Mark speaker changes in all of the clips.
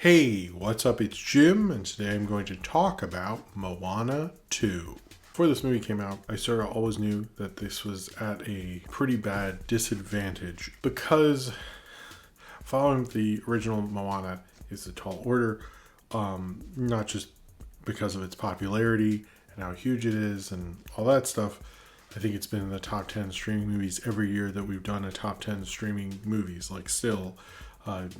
Speaker 1: Hey, what's up? It's Jim, and today I'm going to talk about Moana 2. Before this movie came out, I sort of always knew that this was at a pretty bad disadvantage because following the original Moana is a tall order, not just because of its popularity and how huge it is and all that stuff. I think it's been in the top 10 streaming movies every year that we've done a top 10 streaming movies, like still.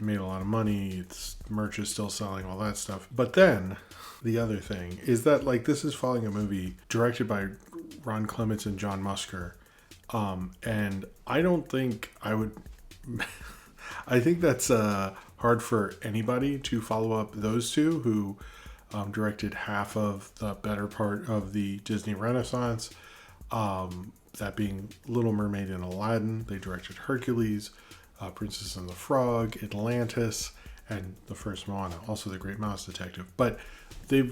Speaker 1: Made a lot of money, its merch is still selling, all that stuff. But then the other thing is that this is following a movie directed by Ron Clements and John Musker. And I don't think I would I think that's hard for anybody to follow up those two who directed half of the better part of the Disney Renaissance. That being Little Mermaid and Aladdin. They directed Hercules, Princess and the Frog, Atlantis, and the first Moana, also The Great Mouse Detective. But they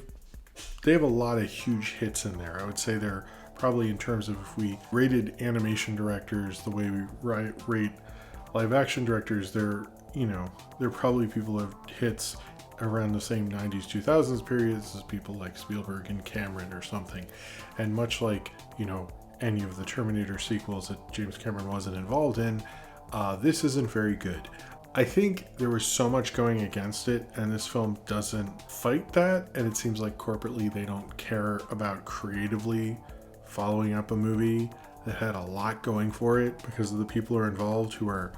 Speaker 1: have a lot of huge hits in there. I would say they're probably, in terms of if we rated animation directors the way we rate live action directors, they're probably people who have hits around the same 90s 2000s periods as people like Spielberg and Cameron or something. And much like any of the Terminator sequels that James Cameron wasn't involved in, this isn't very good. I think there was so much going against it, and this film doesn't fight that, and it seems like corporately they don't care about creatively following up a movie that had a lot going for it because of the people who are involved who are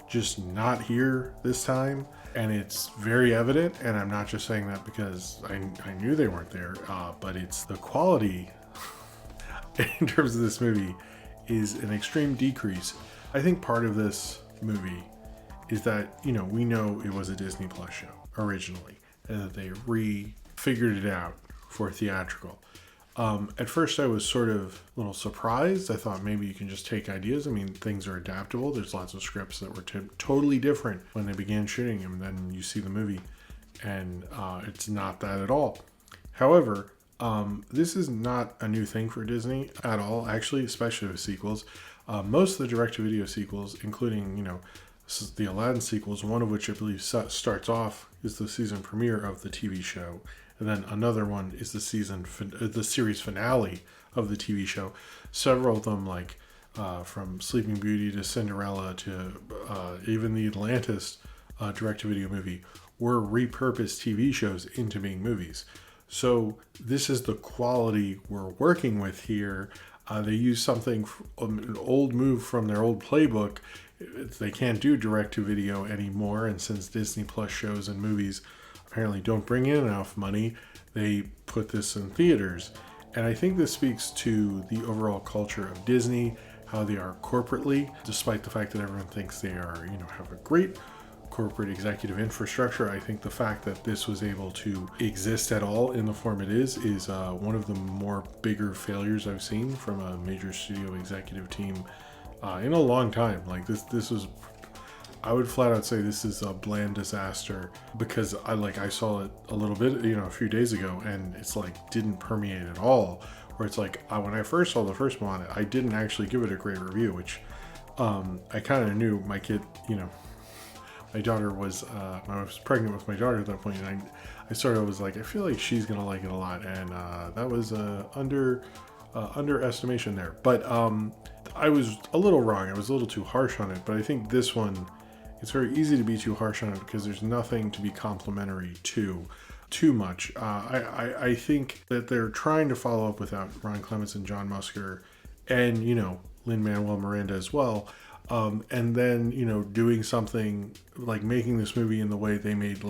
Speaker 1: just not here this time. And it's very evident, and I'm not just saying that because I knew they weren't there, but it's the quality in terms of this movie is an extreme decrease. I think part of this movie is that, we know it was a Disney Plus show originally, and that they refigured it out for theatrical. At first I was sort of a little surprised. I thought maybe you can just take ideas. I mean, things are adaptable. There's lots of scripts that were totally different when they began shooting them. Then you see the movie, and it's not that at all. However, this is not a new thing for Disney at all, actually, especially with sequels. Most of the direct-to-video sequels, including, the Aladdin sequels, one of which I believe starts off is the season premiere of the TV show, and then another one is the series finale of the TV show. Several of them, from Sleeping Beauty to Cinderella to even the Atlantis direct-to-video movie, were repurposed TV shows into being movies. So this is the quality we're working with here. They use an old move from their old playbook. They can't do direct-to-video anymore, and since Disney Plus shows and movies apparently don't bring in enough money, they put this in theaters. And I think this speaks to the overall culture of Disney, how they are corporately, despite the fact that everyone thinks they are, have a great corporate executive infrastructure. I think the fact that this was able to exist at all in the form it is one of the more bigger failures I've seen from a major studio executive team in a long time. This was, I would flat out say this is a bland disaster, because I saw it a little bit, a few days ago, and it's didn't permeate at all. Where it's when I first saw the first one, I didn't actually give it a great review, which I kind of knew my kid, my daughter was, I was pregnant with my daughter at that point, and I sort of was I feel like she's going to like it a lot, and that was underestimation there. But I was a little wrong. I was a little too harsh on it, but I think this one, it's very easy to be too harsh on it because there's nothing to be complimentary to too much. I think that they're trying to follow up without Ron Clements and John Musker and, Lin-Manuel Miranda as well. And then, doing something like making this movie in the way they made,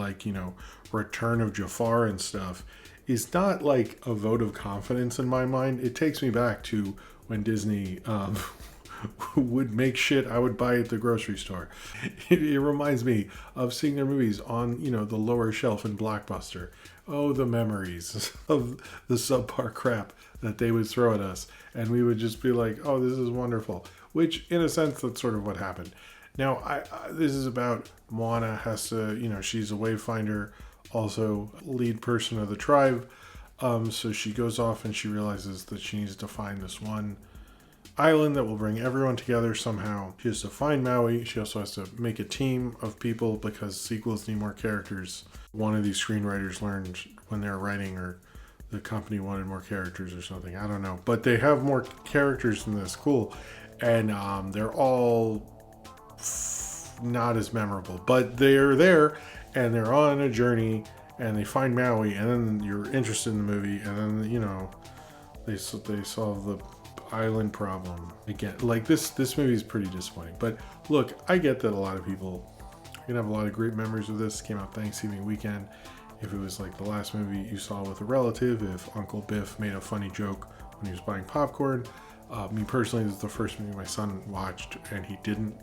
Speaker 1: Return of Jafar and stuff is not a vote of confidence in my mind. It takes me back to when Disney would make shit I would buy at the grocery store. It reminds me of seeing their movies on, the lower shelf in Blockbuster. Oh, the memories of the subpar crap that they would throw at us. And we would just be like, oh, this is wonderful. Which, in a sense, that's sort of what happened. Now, this is about Moana has to, she's a wayfinder, also lead person of the tribe. So she goes off and she realizes that she needs to find this one island that will bring everyone together somehow. She has to find Maui. She also has to make a team of people because sequels need more characters. One of these screenwriters learned when they were writing, or the company wanted more characters or something. I don't know. But they have more characters in this. Cool. And they're all not as memorable. But they're there and they're on a journey and they find Maui. And then you're interested in the movie. And then, you know, they solve the island problem again. Like this movie is pretty disappointing. But look, I get that a lot of people are gonna have a lot of great memories of this. It came out Thanksgiving weekend. If it was like the last movie you saw with a relative, if Uncle Biff made a funny joke when he was buying popcorn. Me personally, this is the first movie my son watched, and he didn't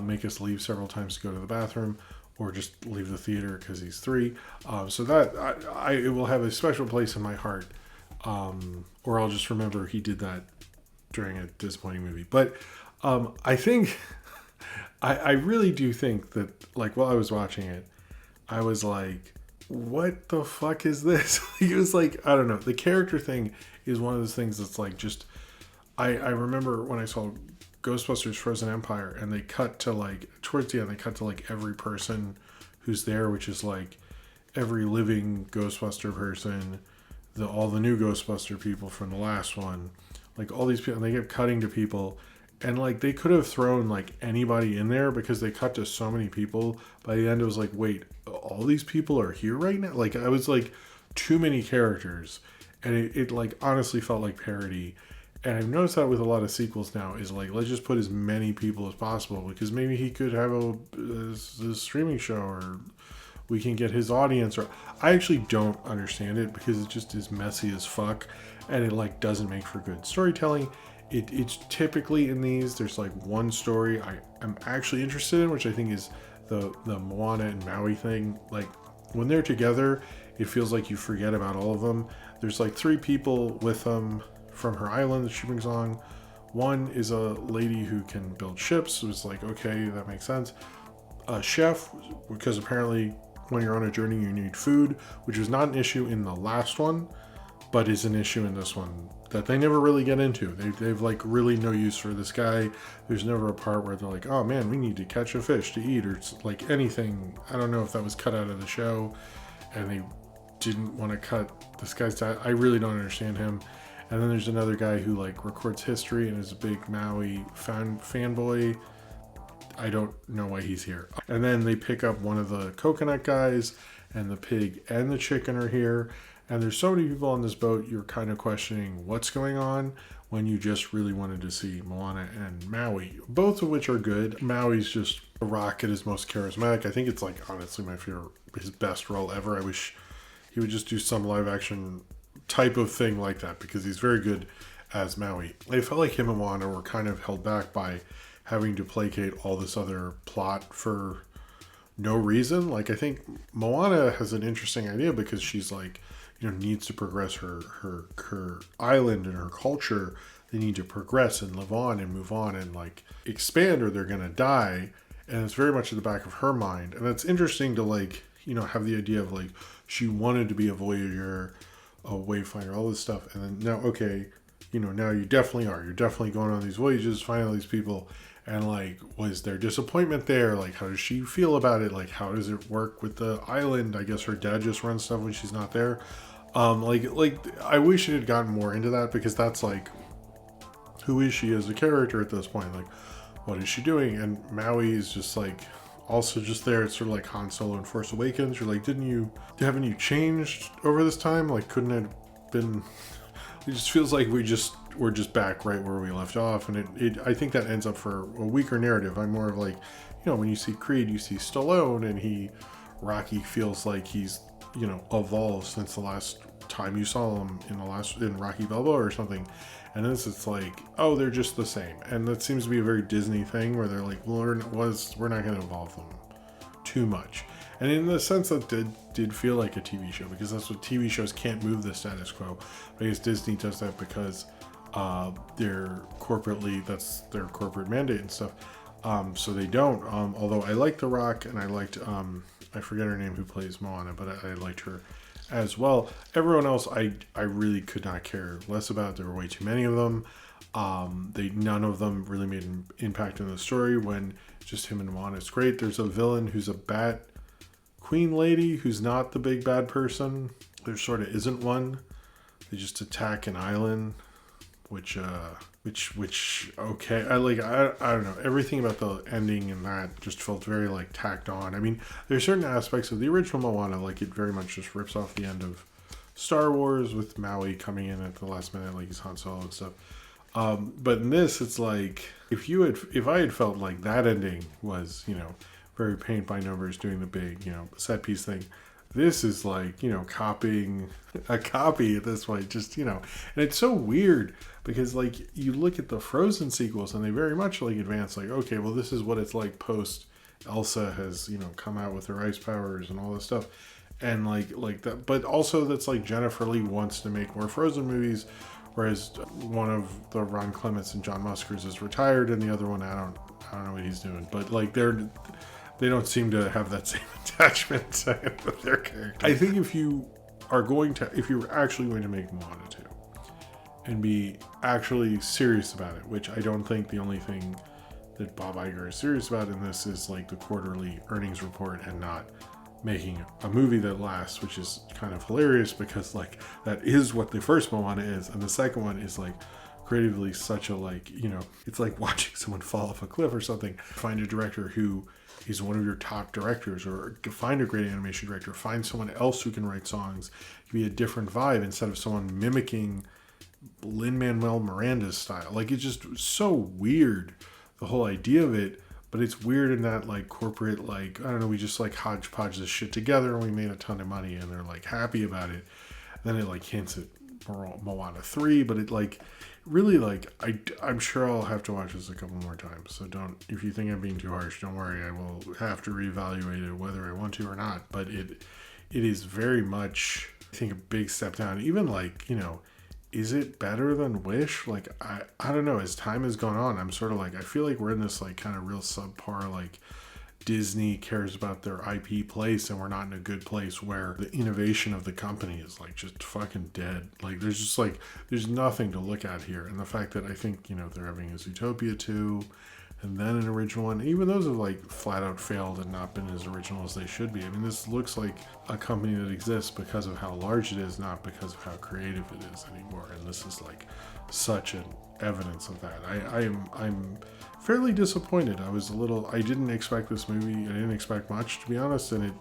Speaker 1: make us leave several times to go to the bathroom or just leave the theater because he's 3. So that it will have a special place in my heart, or I'll just remember he did that during a disappointing movie. But I think I really do think that, like, while I was watching it, I was like, what the fuck is this? It was like, I don't know. The character thing is one of those things that's like, just, I remember when I saw Ghostbusters Frozen Empire and they cut to like, towards the end, they cut to like every person who's there, which is like every living Ghostbuster person, all the new Ghostbuster people from the last one, like all these people, and they kept cutting to people. And like they could have thrown like anybody in there because they cut to so many people. By the end, it was like, wait, all these people are here right now? Like, I was like, too many characters. And it like honestly felt like parody. And I've noticed that with a lot of sequels now is like, let's just put as many people as possible because maybe he could have a streaming show, or we can get his audience. Or I actually don't understand it because it just is messy as fuck. And it like doesn't make for good storytelling. It's typically in these, there's like one story I am actually interested in, which I think is the Moana and Maui thing. Like when they're together, it feels like you forget about all of them. There's like 3 people with them from her island that she brings on. One is a lady who can build ships. So it's like, okay, that makes sense. A chef, because apparently when you're on a journey, you need food, which was not an issue in the last one, but is an issue in this one that they never really get into. They've like really no use for this guy. There's never a part where they're like, oh man, we need to catch a fish to eat, or like anything. I don't know if that was cut out of the show and they didn't want to cut this guy's diet. I really don't understand him. And then there's another guy who like records history and is a big Maui fanboy. I don't know why he's here. And then they pick up one of the coconut guys, and the pig and the chicken are here. And there's so many people on this boat, you're kind of questioning what's going on when you just really wanted to see Moana and Maui, both of which are good. Maui's just a rock at his most charismatic. I think it's like honestly my favorite, his best role ever. I wish he would just do some live action type of thing like that because he's very good as Maui. I felt like him and Moana were kind of held back by having to placate all this other plot for no reason. Like I think Moana has an interesting idea because she's like, you know, needs to progress her island and her culture. They need to progress and live on and move on and like expand, or they're gonna die. And it's very much at the back of her mind. And it's interesting to like, you know, have the idea of like she wanted to be a voyager, a wayfinder, all this stuff. And then now, okay, you know, now you definitely are. You're definitely going on these voyages, finding all these people. And like, was there disappointment there? Like, how does she feel about it? Like, how does it work with the island? I guess her dad just runs stuff when she's not there. Like I wish it had gotten more into that because that's like, who is she as a character at this point? Like, what is she doing? And Maui is just like, also just there. It's sort of like Han Solo in Force Awakens. You're like, haven't you changed over this time? Like, couldn't it have been, it just feels like we're just back right where we left off. And I think that ends up for a weaker narrative. I'm more of like, you know, when you see Creed, you see Stallone and Rocky feels like he's, you know, evolved since the last time you saw him in Rocky Balboa or something. And this, it's like, oh, they're just the same. And that seems to be a very Disney thing where they're like, well, we're not going to evolve them too much. And in the sense that did feel like a TV show, because that's what TV shows can't move the status quo. But I guess Disney does that because they're corporately, that's their corporate mandate and stuff. So they don't. Although I liked The Rock and I liked, I forget her name who plays Moana, but I liked her as well. Everyone else, I really could not care less about. There were way too many of them. None of them really made an impact on the story. When just him and Moana, it's great. There's a villain who's a bat queen lady who's not the big bad person. There sort of isn't one. They just attack an island, which okay. I don't know. Everything about the ending and that just felt very like tacked on. I mean, there's certain aspects of the original Moana, like it very much just rips off the end of Star Wars with Maui coming in at the last minute, like he's Han Solo and stuff. But in this, it's like if I had felt like that ending was, very paint by numbers, doing the big, set piece thing. This is like, copying a copy at this point, just, and it's so weird because like you look at the Frozen sequels and they very much like advance like, okay, well, this is what it's like post Elsa has, come out with her ice powers and all this stuff. And like that, but also that's like Jennifer Lee wants to make more Frozen movies, whereas one of the Ron Clements and John Muskers is retired and the other one, I don't know what he's doing, but like they don't seem to have that same attachment with their character. I think if you're actually going to make Moana 2 and be actually serious about it, which I don't think the only thing that Bob Iger is serious about in this is like the quarterly earnings report and not making a movie that lasts, which is kind of hilarious because like that is what the first Moana is, and the second one is like creatively such a like, it's like watching someone fall off a cliff or something. Find a director who is one of your top directors, or find a great animation director, find someone else who can write songs. It can be a different vibe instead of someone mimicking Lin-Manuel Miranda's style. Like it's just so weird, the whole idea of it. But it's weird in that like corporate, like, I don't know, we just like hodgepodge this shit together and we made a ton of money and they're like happy about it. And then it like hints at Moana 3, but it like really like, I'm sure I'll have to watch this a couple more times. So if you think I'm being too harsh, don't worry. I will have to reevaluate it whether I want to or not. But it is very much, I think, a big step down. Even like, is it better than Wish? Like, I don't know. As time has gone on, I'm sort of like, I feel like we're in this like kind of real subpar, like Disney cares about their IP place and we're not in a good place where the innovation of the company is like just fucking dead. Like there's just like, there's nothing to look at here. And the fact that I think, they're having a Zootopia 2 and then an original one, even those have like flat out failed and not been as original as they should be. I mean, this looks like a company that exists because of how large it is, not because of how creative it is anymore. And this is like such an evidence of that. I'm fairly disappointed. I didn't expect this movie. I didn't expect much, to be honest. And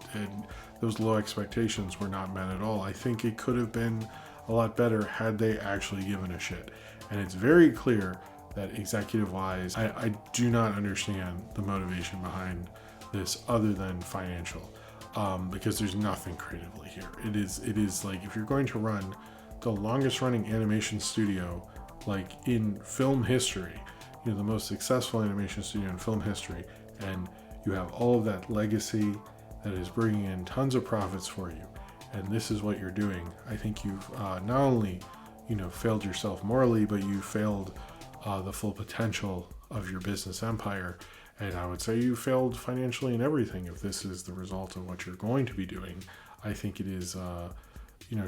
Speaker 1: those low expectations were not met at all. I think it could have been a lot better had they actually given a shit. And it's very clear that executive wise, I do not understand the motivation behind this other than financial, because there's nothing creatively here. It is like, if you're going to run the longest running animation studio like in film history, the most successful animation studio in film history, and you have all of that legacy that is bringing in tons of profits for you, and this is what you're doing, I think you've not only failed yourself morally, but you failed the full potential of your business empire. And I would say you failed financially in everything if this is the result of what you're going to be doing. I think it is,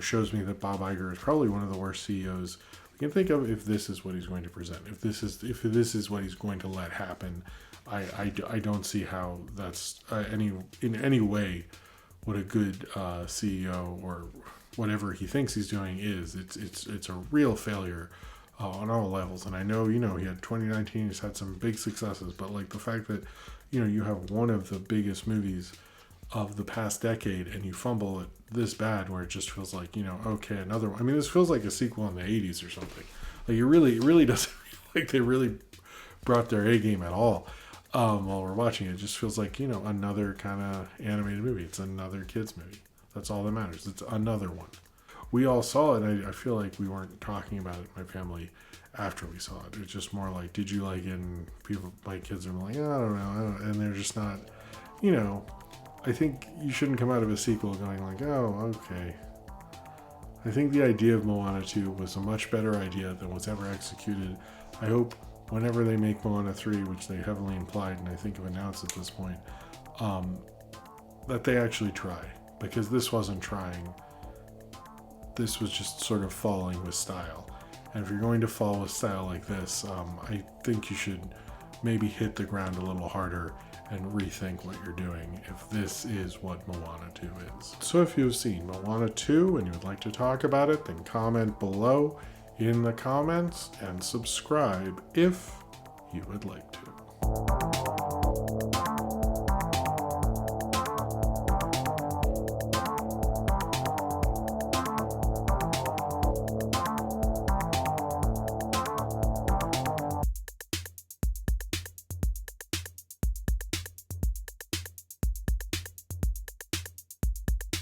Speaker 1: shows me that Bob Iger is probably one of the worst CEOs we can think of if this is what he's going to present. If this is what he's going to let happen, I don't see how that's in any way what a good CEO or whatever he thinks he's doing is. It's a real failure on all levels. And I know, he had 2019, he's had some big successes, but like the fact that, you have one of the biggest movies of the past decade and you fumble it this bad where it just feels like, okay, another one. I mean, this feels like a sequel in the 80s or something. Like it really doesn't feel like they really brought their A game at all. While we're watching it, it just feels like, another kind of animated movie. It's another kids movie. That's all that matters. It's another one. We all saw it, and I feel like we weren't talking about it in my family after we saw it. It's just more like, did you like it? And my kids are like, I don't know. And they're just not, I think you shouldn't come out of a sequel going like, oh, okay. I think the idea of Moana 2 was a much better idea than was ever executed. I hope whenever they make Moana 3, which they heavily implied and I think have announced at this point, that they actually try. Because this wasn't trying. this was just sort of falling with style. And if you're going to fall with style like this, I think you should maybe hit the ground a little harder and rethink what you're doing if this is what Moana 2 is. So if you've seen Moana 2 and you would like to talk about it, then comment below in the comments and subscribe if you would like to.